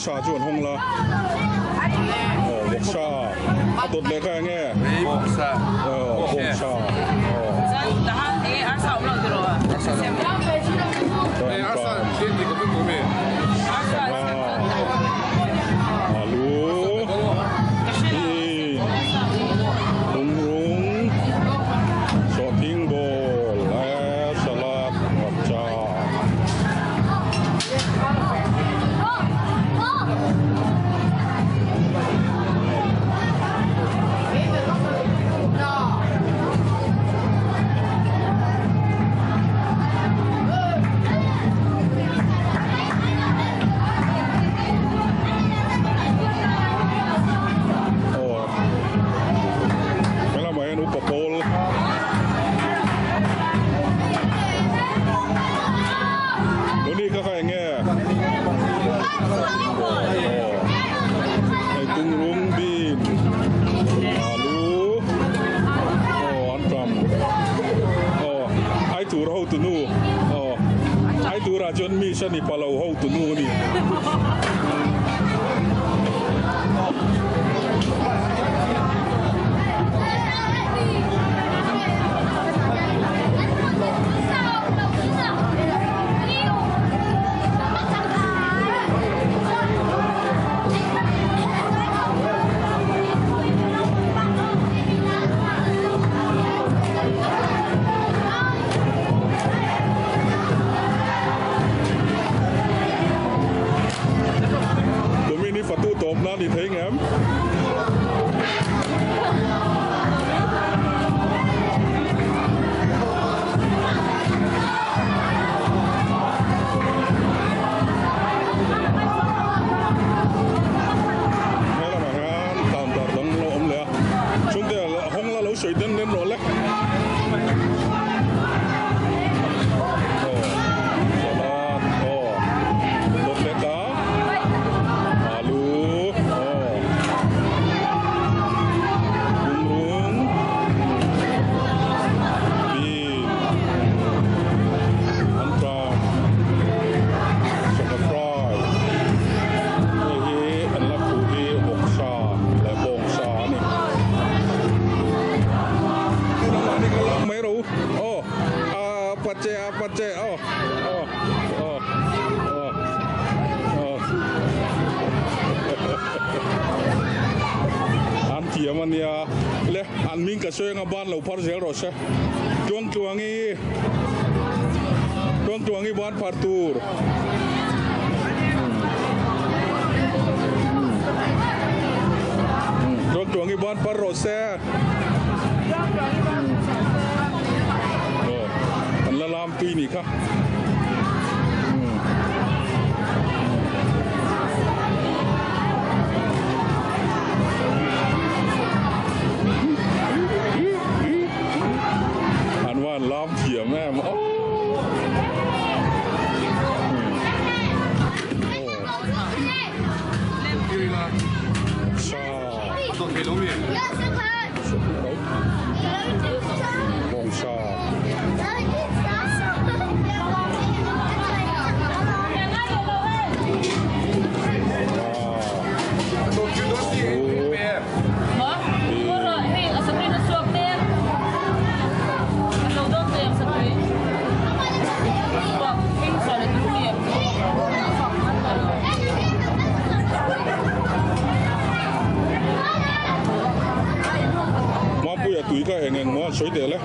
ชาจวนห้องละโอ้บกชาตุดเลยแค่เงี้ยบกชาบกชาจนมีชนิดปลาเราเข้าตัวนู้นนี่Fatu top na đi thấy em hay là mà tạm tạm đóng lỗ ông lẽ chúng ta là không là lẩu sợi đến rồi đấy Mania le an min ka soy nga ban lo par zel ro se tuang tuangi ban par tur tuangi ban par ro se an la lam tui ni kha làm thiểm em ó bông sa tụi cái hàng ngàn mua sấy để lấy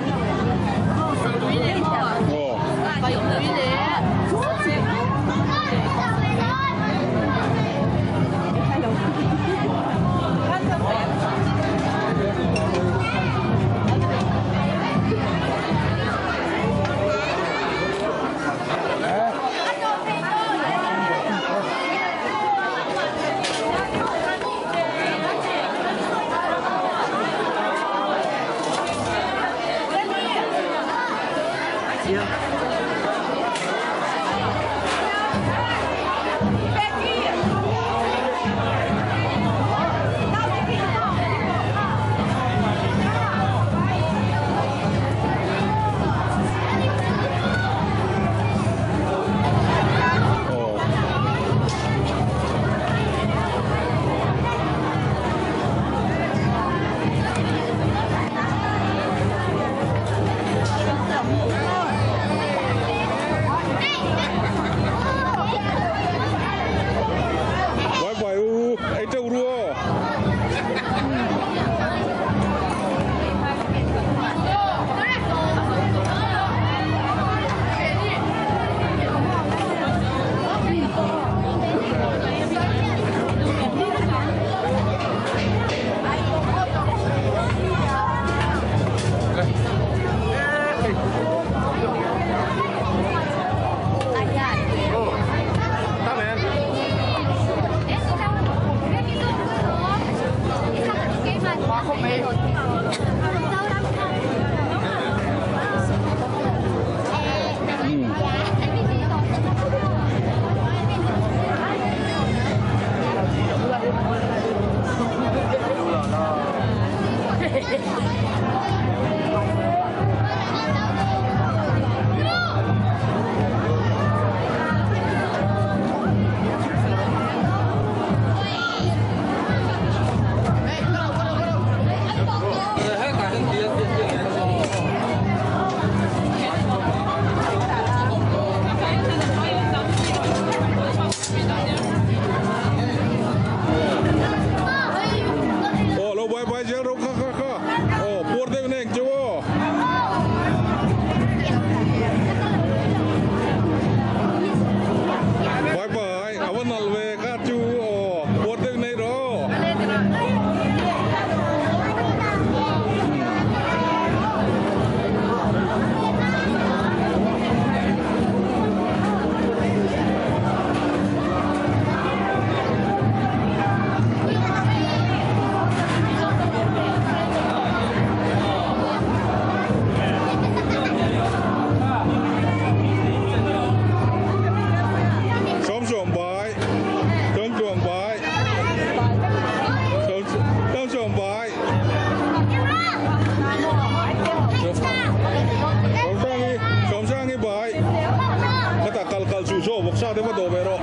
sao thế mà đổ về rồi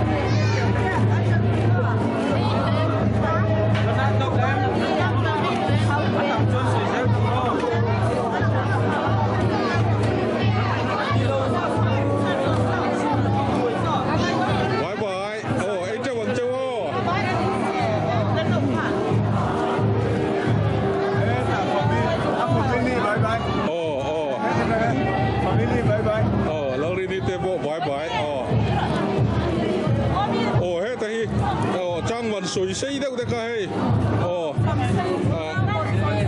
soi sei đâu đấy cái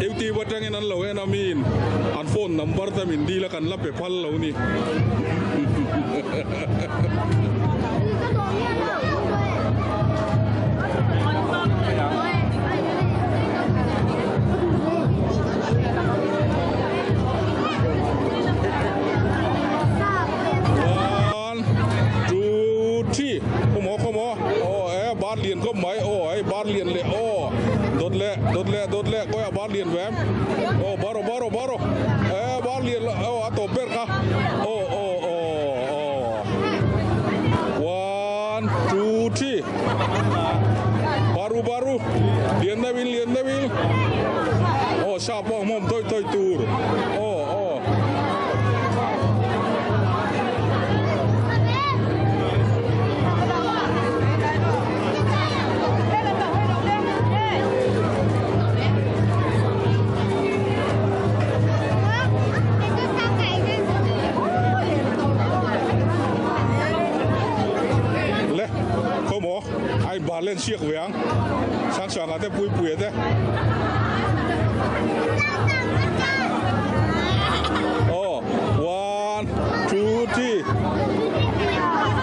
yêu ti vật trang anh lâu anh amin anh phone number ta mình đi là cần lắp bể phal lâu ni liền có mấy ấy bán liền lệ đốt lệ coi à bán liền vém baro bán liền là tổ bét cả 1 2 3 baru liền đây vin sao bong mom tôi tour bà lên chiếc vàng sáng sớm là thế bùi thế 1 2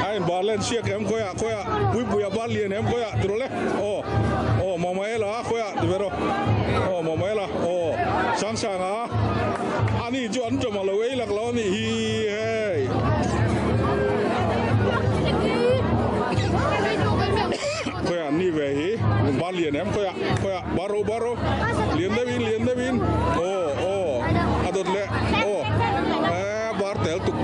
3 anh bà lên chiếc em coi à bùi bà liền em coi à từ đấy mà mấy là coi à từ đó mà mấy là sáng sớm à anh đi cho anh cho mà lâu ấy là lâu nè hey ni về hí bán liền em coi ạ baro liền đây vin đột lệ bar tel tục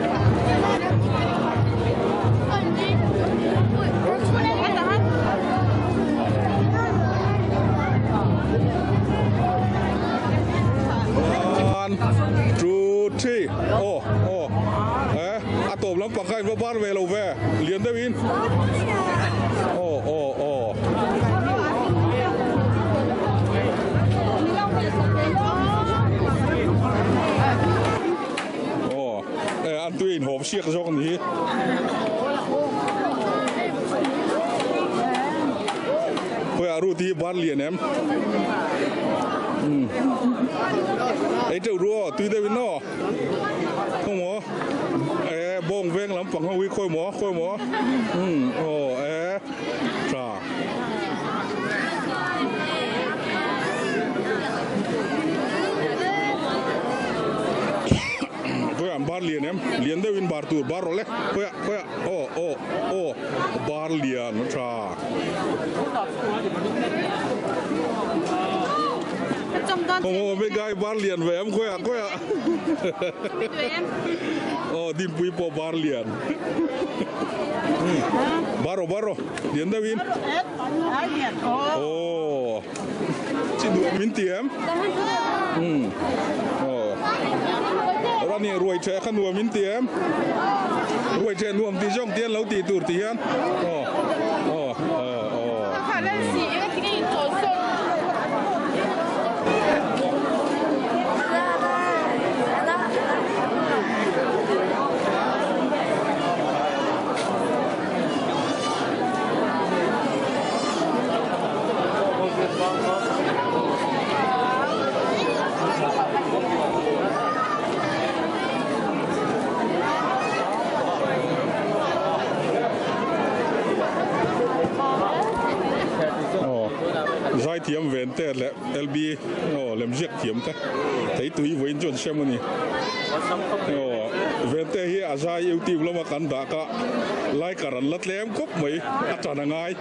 tôm lắm bằng cái bar về lâu về liền đây vin anh tuyên hộp xiếc cho này coi roti bán liền em ấy trâu rùa tuy đây bên nó không mỏ bông veng lắm bằng không khôi mỏ trà bar liền em liền đây bên bar tour bar rồi coi ạ bar liền trà không mấy cái bar liền về em coi ạ tìm bùi po bar liền baro liền đây bên chỉ đủ min tiền này ruồi trẻ khăn nuông min tiền ruồi trẻ nuông tí trong tiền lâu tí tụt tiền giải thiểm về thế là LB làm giết thiểm thế thấy tụi với chuẩn xem này về thế hi à giải yêu tìm lo mà cắn đã cả lại cả lần lật lem cúp mấy trả năng ai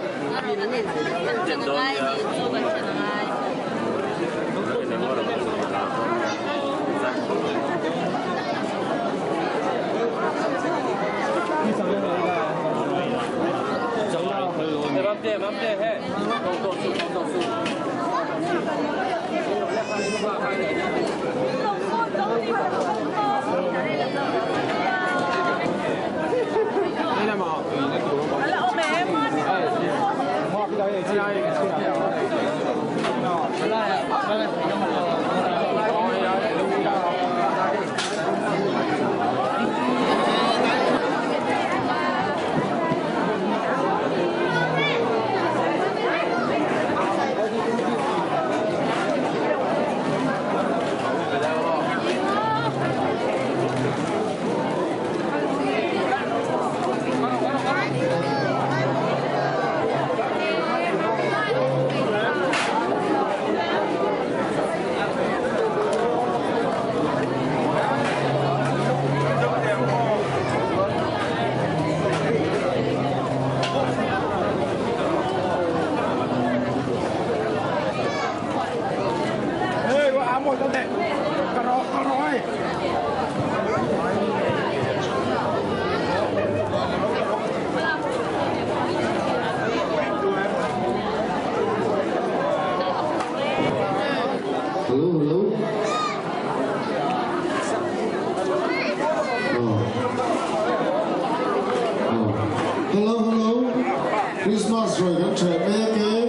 Krismas rồi các trẻ bé kế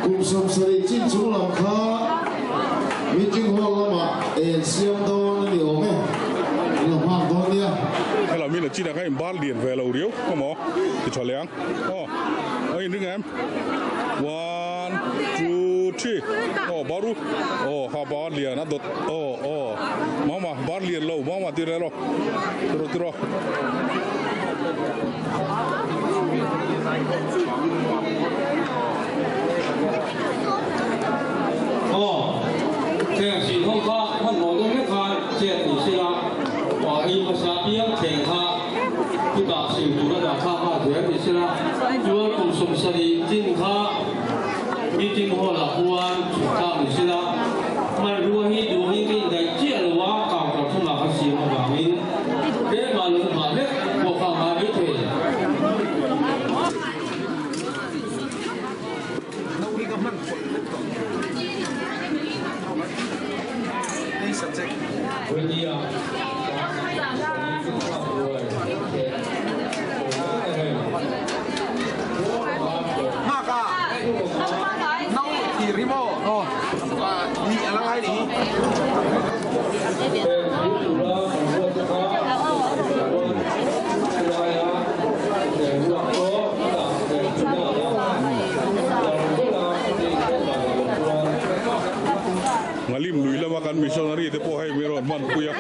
cùng sum sari chín chúng làm khá meeting hall mà siam đâu nhiều mấy làm hàng đó nha hay là mình là chỉ là cái ba liền về lầu điếu không mỏ thì cho láng ơi đứng em 1, 2, 3 baru ha ba liền nó đột mama ba liền lâu mama tira lo tiro thế chỉ không có hắn nói cho biết khai chuyện thì sẽ là và y mà sao biết thể ha cái đạo sử dụng là tham gia chuyện thì sẽ là chúa cùng sum sari tin ha meeting hall là puar tham thì sẽ là mà ruai cái đại diện là quá cao cao thông là cái gì mà bảo mình để mà luôn mà biết cuộc họp mà biết thế ngalim lui lama kan missionary te po hai meron man kuya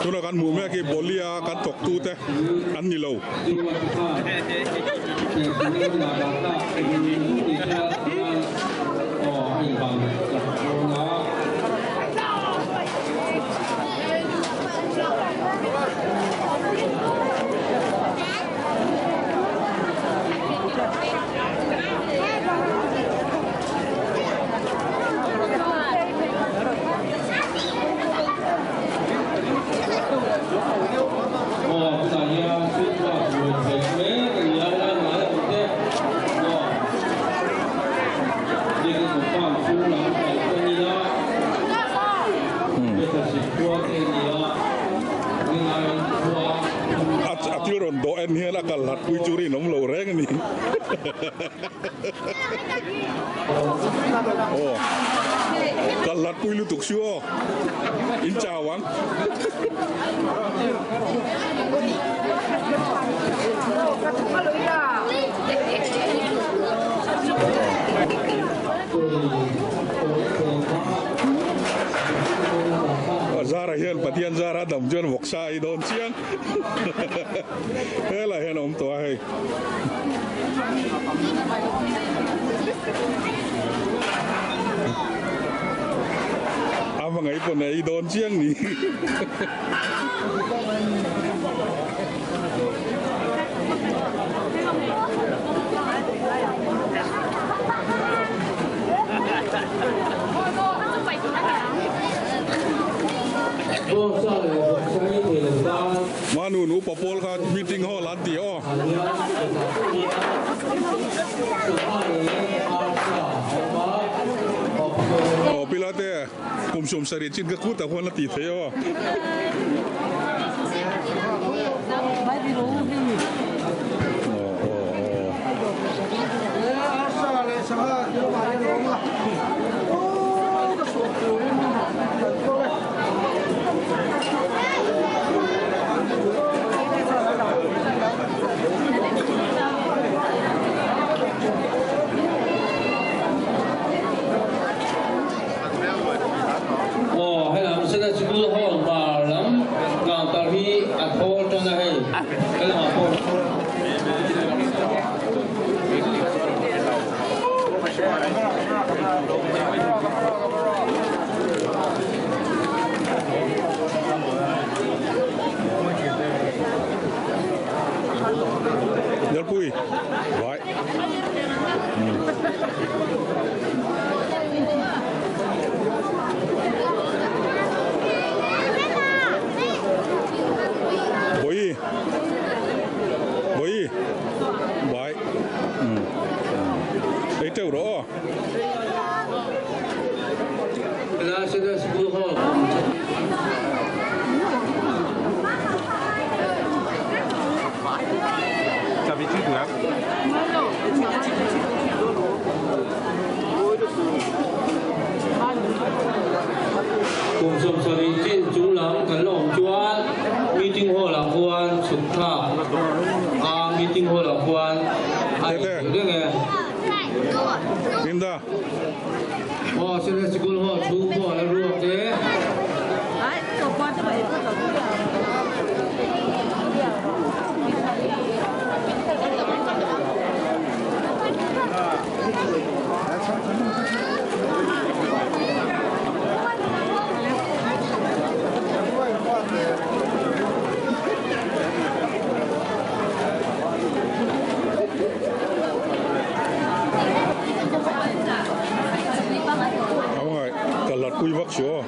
tu na kan mu me ke bolia kan tok tu te an ni lo atiron do en hian akal hat pui churi nom lo reng ni Oh, kalat pui lu tuk siu. In chawang. Zara hiền patian Zara đầm chân vọc sai đồn chiang. Thế là hiền ông tua hay. Ama ngai pun ai đồn chiang ni. Manu nu papol ka meeting hall anti oh. Oh pilate kumsum sari chin ka kuta ko na ti theh oh. Nhớ cùi, vậy. Bối, bối, vậy. Ấy trâu đó. Là sẽ là school hall. Cùng sum sari trên chúng lắm cần lòng chuan meeting hall là quan sụt thả meeting hall là quan ai được nghe Im da. Sẽ là school hall thu bỏ là ruộng thế. Cui vắc số.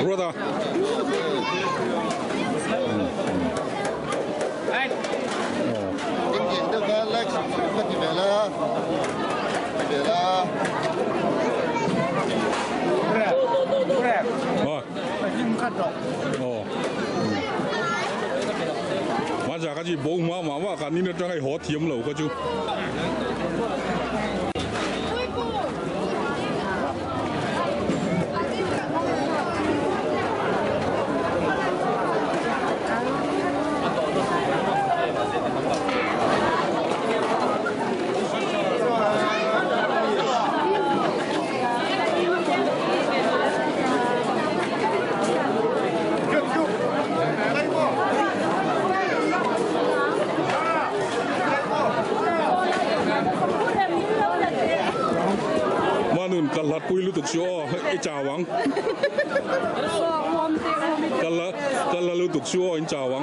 Brother. Mà cái gì bố mà cái này nó trong cái Hnahthial lẩu cái chú. ลัดปุยลุตุกชัวไอ้จ่าหวังกันละลุตุกชัวไอ้จ่าหวัง